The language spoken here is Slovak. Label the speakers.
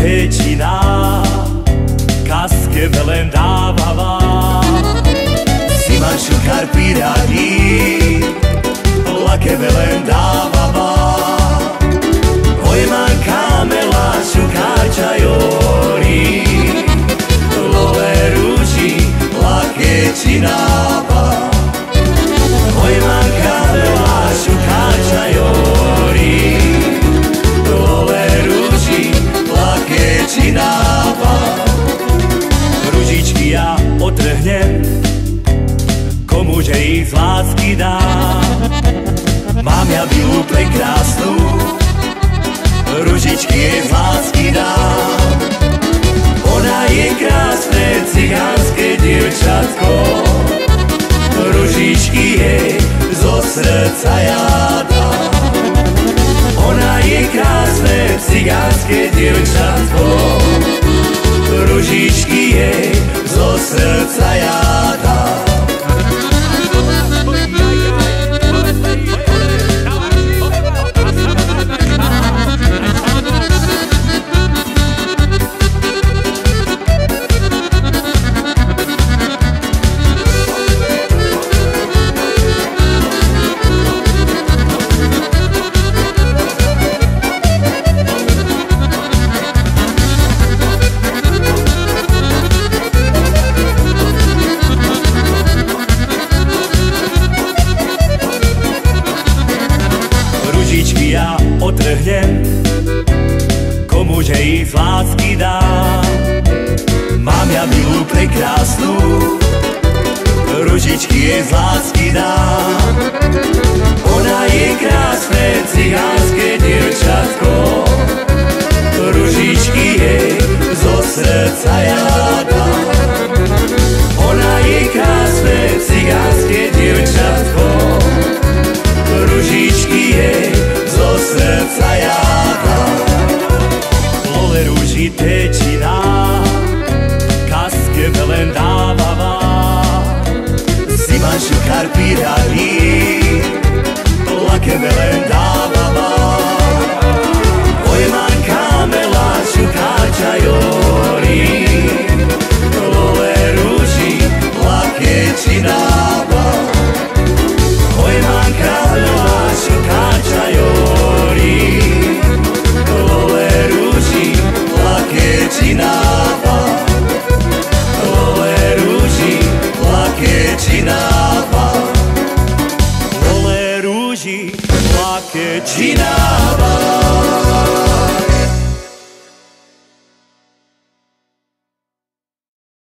Speaker 1: tečina, kaske velen dávava. Ziman šukar piradi, lake velen dávava. Ojman kamela šukar čajori, lole ruži, lake činava. Ojman kamela šukar čajori, lole ruži, lake činava. Ružičky ja otrhnem, komuže ich z lásky dám. Mám ja bilu prekrásnu, ružičky jej z lásky dám. Ona je krásne cigánske dievčatko, ružičky jej zo srdca ja dám. Ona je krásne cigánske dievčatko, ružičky jej zo srdca ja dám. Ružičky ja otrhnem, komuže ich z lásky dám. Mám ja milú prekrásnu, ružičky jej z lásky dám. Ona je krásne cigánske dievčatko, ružičky jej zo srdca ja dám. Ona je krásne cigánske dievčatko, ružičky jej zo srdca ja dám. Lole rúži tečina, kaske velen dávava. Ziman šukar piradi, lake velen dávava. Ojman kamela šukar čajori, lole rúži lake činava. Ojman kamela šukar čajori, lole rúži lake činava. Lole rúži lake činava. Lole rúži lake činava.